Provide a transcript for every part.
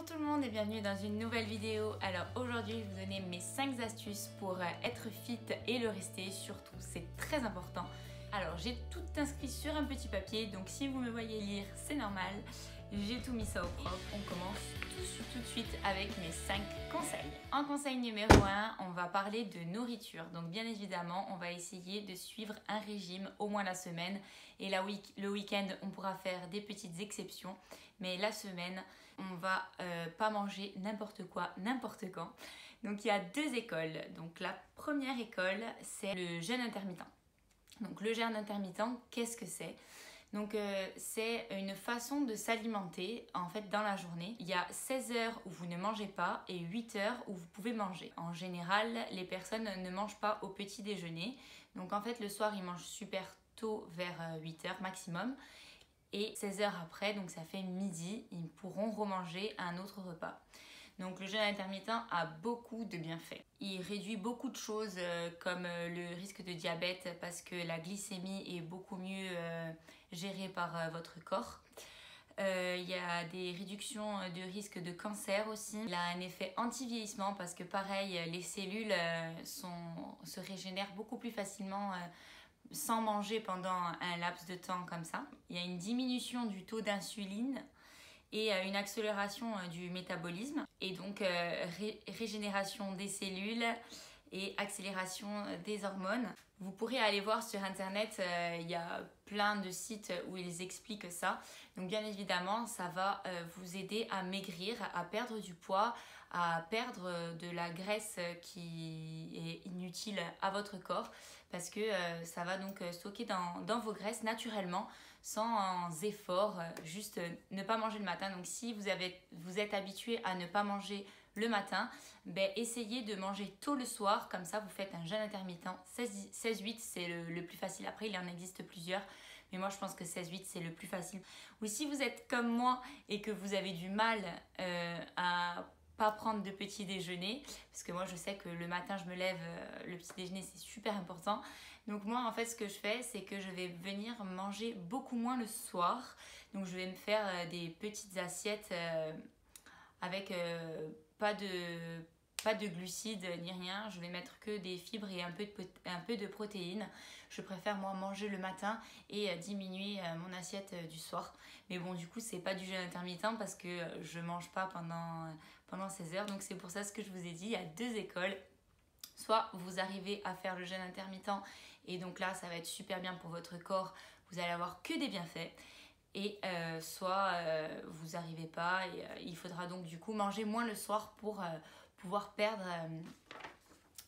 Bonjour tout le monde et bienvenue dans une nouvelle vidéo. Alors aujourd'hui je vais vous donner mes 5 astuces pour être fit et le rester surtout, c'est très important. Alors j'ai tout inscrit sur un petit papier, donc si vous me voyez lire c'est normal. J'ai tout mis ça au propre. On commence tout de suite avec mes 5 conseils. En conseil numéro 1, on va parler de nourriture. Donc bien évidemment, on va essayer de suivre un régime au moins la semaine. Et le week-end, on pourra faire des petites exceptions. Mais la semaine, on va pas manger n'importe quoi, n'importe quand. Donc il y a 2 écoles. Donc la première école, c'est le jeûne intermittent. Donc le jeûne intermittent, qu'est-ce que c'est ? Donc c'est une façon de s'alimenter en fait dans la journée. Il y a 16 heures où vous ne mangez pas et 8 heures où vous pouvez manger. En général, les personnes ne mangent pas au petit déjeuner. Donc en fait le soir ils mangent super tôt vers 8 heures maximum. Et 16 heures après, donc ça fait midi, ils pourront remanger un autre repas. Donc le jeûne intermittent a beaucoup de bienfaits. Il réduit beaucoup de choses comme le risque de diabète parce que la glycémie est beaucoup mieux gérée par votre corps. Il y a des réductions de risque de cancer aussi. Il a un effet anti-vieillissement parce que pareil, les cellules se régénèrent beaucoup plus facilement sans manger pendant un laps de temps comme ça. Il y a une diminution du taux d'insuline et une accélération du métabolisme et donc régénération des cellules et accélération des hormones. Vous pourrez aller voir sur internet, il y a plein de sites où ils expliquent ça. Donc bien évidemment, ça va vous aider à maigrir, à perdre du poids, à perdre de la graisse qui est inutile à votre corps parce que ça va donc stocker dans vos graisses naturellement sans effort, juste ne pas manger le matin. Donc si vous êtes habitué à ne pas manger le matin, essayez de manger tôt le soir, comme ça vous faites un jeûne intermittent. 16-8 c'est le plus facile, après il en existe plusieurs, mais moi je pense que 16-8 c'est le plus facile. Ou si vous êtes comme moi et que vous avez du mal à pas prendre de petit déjeuner, parce que moi je sais que le matin je me lève, le petit déjeuner c'est super important. Donc moi en fait ce que je fais c'est que je vais venir manger beaucoup moins le soir. Donc je vais me faire des petites assiettes avec pas de glucides ni rien, je vais mettre que des fibres et un peu de protéines. Je préfère moi manger le matin et diminuer mon assiette du soir. Mais bon du coup c'est pas du jeûne intermittent parce que je mange pas pendant 16 heures. Donc c'est pour ça ce que je vous ai dit, il y a 2 écoles. Soit vous arrivez à faire le jeûne intermittent et donc là ça va être super bien pour votre corps, vous allez avoir que des bienfaits. Et soit vous n'arrivez pas et il faudra donc du coup manger moins le soir pour pouvoir perdre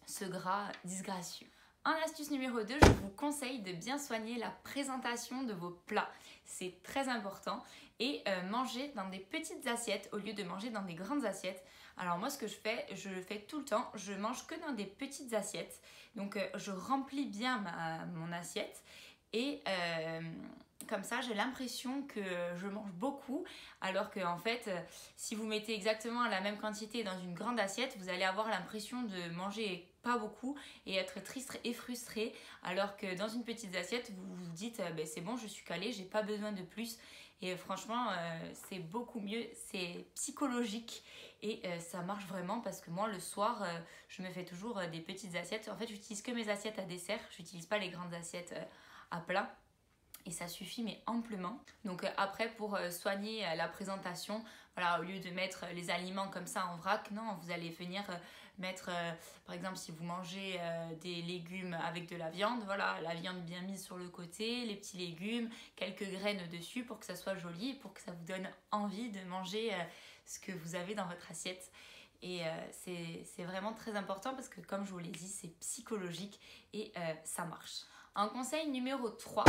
ce gras disgracieux. En astuce numéro 2, je vous conseille de bien soigner la présentation de vos plats. C'est très important. Et manger dans des petites assiettes au lieu de manger dans des grandes assiettes. Alors moi ce que je le fais tout le temps, je mange que dans des petites assiettes. Donc je remplis bien mon assiette et comme ça j'ai l'impression que je mange beaucoup, alors que en fait si vous mettez exactement la même quantité dans une grande assiette, vous allez avoir l'impression de manger pas beaucoup et être triste et frustré, alors que dans une petite assiette vous vous dites c'est bon, je suis calée, j'ai pas besoin de plus. Et franchement c'est beaucoup mieux, c'est psychologique et ça marche vraiment parce que moi le soir je me fais toujours des petites assiettes. En fait j'utilise que mes assiettes à dessert, j'utilise pas les grandes assiettes à plat. Et ça suffit mais amplement. Donc après pour soigner la présentation, voilà, au lieu de mettre les aliments comme ça en vrac, non, vous allez venir mettre, par exemple si vous mangez des légumes avec de la viande, voilà, la viande bien mise sur le côté, les petits légumes, quelques graines dessus pour que ça soit joli, pour que ça vous donne envie de manger ce que vous avez dans votre assiette. Et c'est vraiment très important parce que comme je vous l'ai dit, c'est psychologique et ça marche. En conseil numéro 3,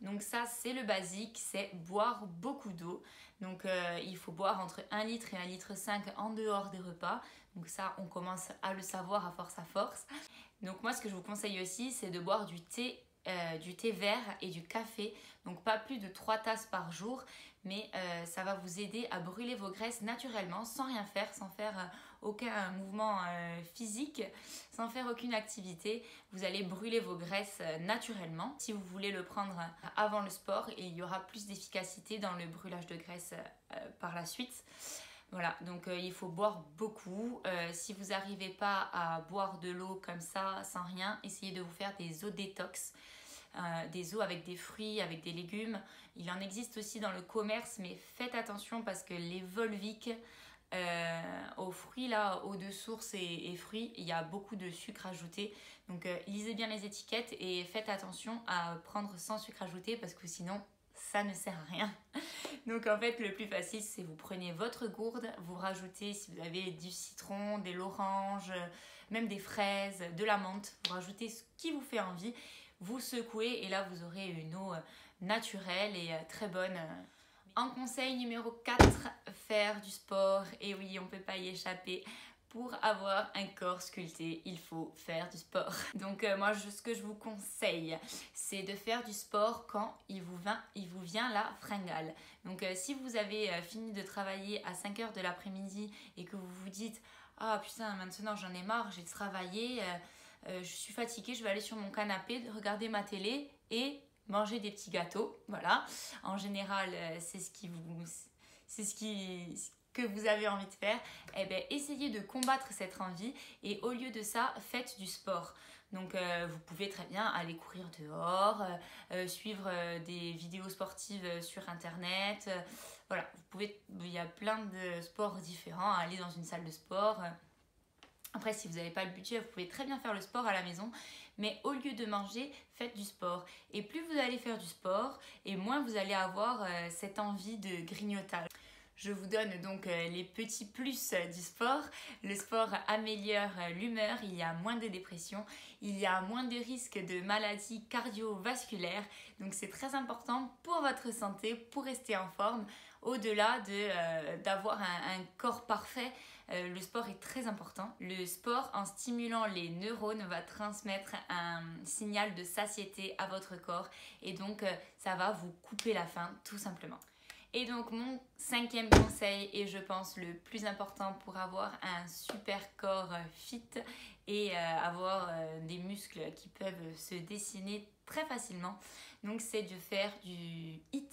donc ça c'est le basique, c'est boire beaucoup d'eau. Donc il faut boire entre 1 litre et 1,5 litre en dehors des repas. Donc ça on commence à le savoir à force. Donc moi ce que je vous conseille aussi c'est de boire du thé vert et du café. Donc pas plus de 3 tasses par jour, mais ça va vous aider à brûler vos graisses naturellement sans rien faire, sans faire aucun mouvement physique, sans faire aucune activité. Vous allez brûler vos graisses naturellement. Si vous voulez le prendre avant le sport, il y aura plus d'efficacité dans le brûlage de graisse par la suite. Voilà, donc il faut boire beaucoup. Si vous n'arrivez pas à boire de l'eau comme ça, sans rien, essayez de vous faire des eaux détox. Des eaux avec des fruits, avec des légumes. Il en existe aussi dans le commerce, mais faites attention parce que les Volvic aux fruits, là, eau de source et fruits, il y a beaucoup de sucre ajouté. Donc lisez bien les étiquettes et faites attention à prendre sans sucre ajouté parce que sinon ça ne sert à rien. Donc en fait le plus facile c'est vous prenez votre gourde, vous rajoutez si vous avez du citron, de l'orange, même des fraises, de la menthe, vous rajoutez ce qui vous fait envie, vous secouez et là vous aurez une eau naturelle et très bonne. En conseil numéro 4, faire du sport. Et oui, on ne peut pas y échapper. Pour avoir un corps sculpté, il faut faire du sport. Donc moi, ce que je vous conseille, c'est de faire du sport quand il vous vient la fringale. Donc si vous avez fini de travailler à 5 h de l'après-midi et que vous vous dites « Ah putain, maintenant j'en ai marre, j'ai travaillé, je suis fatiguée, je vais aller sur mon canapé, regarder ma télé et... » manger des petits gâteaux, voilà. En général, c'est ce que vous avez envie de faire. Eh bien, essayez de combattre cette envie et au lieu de ça, faites du sport. Donc, vous pouvez très bien aller courir dehors, suivre des vidéos sportives sur Internet. Voilà, il y a plein de sports différents, aller dans une salle de sport. Après, si vous n'avez pas le budget, vous pouvez très bien faire le sport à la maison. Mais au lieu de manger, faites du sport. Et plus vous allez faire du sport, et moins vous allez avoir cette envie de grignotage. Je vous donne donc les petits plus du sport. Le sport améliore l'humeur, il y a moins de dépression, il y a moins de risques de maladies cardiovasculaires. Donc c'est très important pour votre santé, pour rester en forme. Au-delà d'avoir un corps parfait, le sport est très important. Le sport, en stimulant les neurones, va transmettre un signal de satiété à votre corps et donc ça va vous couper la faim tout simplement. Et donc mon 5e conseil, et je pense le plus important pour avoir un super corps fit et avoir des muscles qui peuvent se dessiner très facilement, donc c'est de faire du HIIT.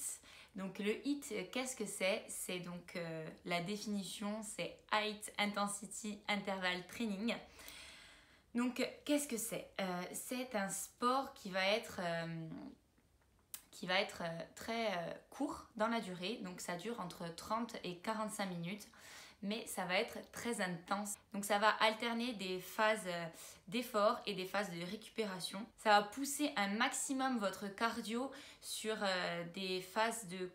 Donc le HIIT, qu'est-ce que c'est? C'est donc la définition, c'est Height Intensity Interval Training. Donc qu'est-ce que c'est? C'est un sport qui va être très court dans la durée, donc ça dure entre 30 et 45 minutes, mais ça va être très intense. Donc ça va alterner des phases d'effort et des phases de récupération. Ça va pousser un maximum votre cardio sur des phases de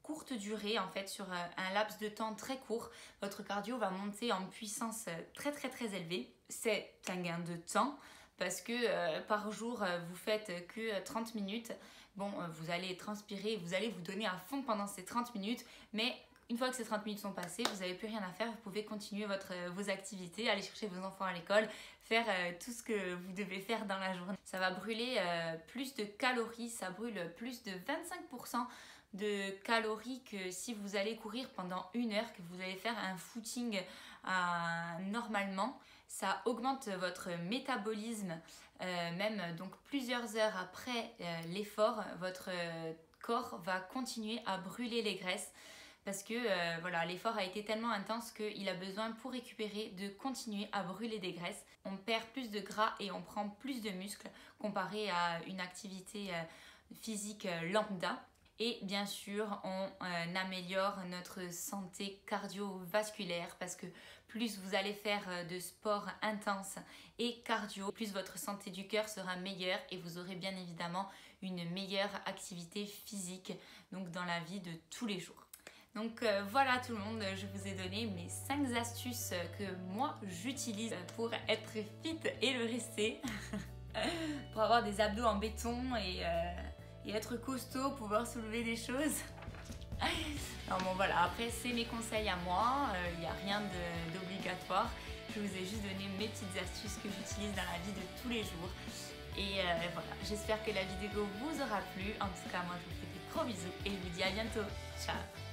courte durée, en fait, sur un laps de temps très court. Votre cardio va monter en puissance très élevée. C'est un gain de temps parce que par jour, vous faites que 30 minutes. Bon, vous allez transpirer, vous allez vous donner à fond pendant ces 30 minutes, mais une fois que ces 30 minutes sont passées, vous n'avez plus rien à faire, vous pouvez continuer vos activités, aller chercher vos enfants à l'école, faire tout ce que vous devez faire dans la journée. Ça va brûler plus de calories, ça brûle plus de 25% de calories que si vous allez courir pendant 1 heure, que vous allez faire un footing normalement. Ça augmente votre métabolisme, même donc plusieurs heures après l'effort, votre corps va continuer à brûler les graisses parce que voilà, l'effort a été tellement intense qu'il a besoin pour récupérer de continuer à brûler des graisses. On perd plus de gras et on prend plus de muscles comparé à une activité physique lambda. Et bien sûr, on améliore notre santé cardiovasculaire parce que plus vous allez faire de sport intense et cardio, plus votre santé du cœur sera meilleure et vous aurez bien évidemment une meilleure activité physique donc dans la vie de tous les jours. Donc voilà tout le monde, je vous ai donné mes 5 astuces que moi j'utilise pour être fit et le rester. Pour avoir des abdos en béton et être costaud, pouvoir soulever des choses. Non bon voilà, après c'est mes conseils à moi, il n'y a rien d'obligatoire. Je vous ai juste donné mes petites astuces que j'utilise dans la vie de tous les jours. Et voilà, j'espère que la vidéo vous aura plu. En tout cas, moi je vous fais des gros bisous et je vous dis à bientôt. Ciao!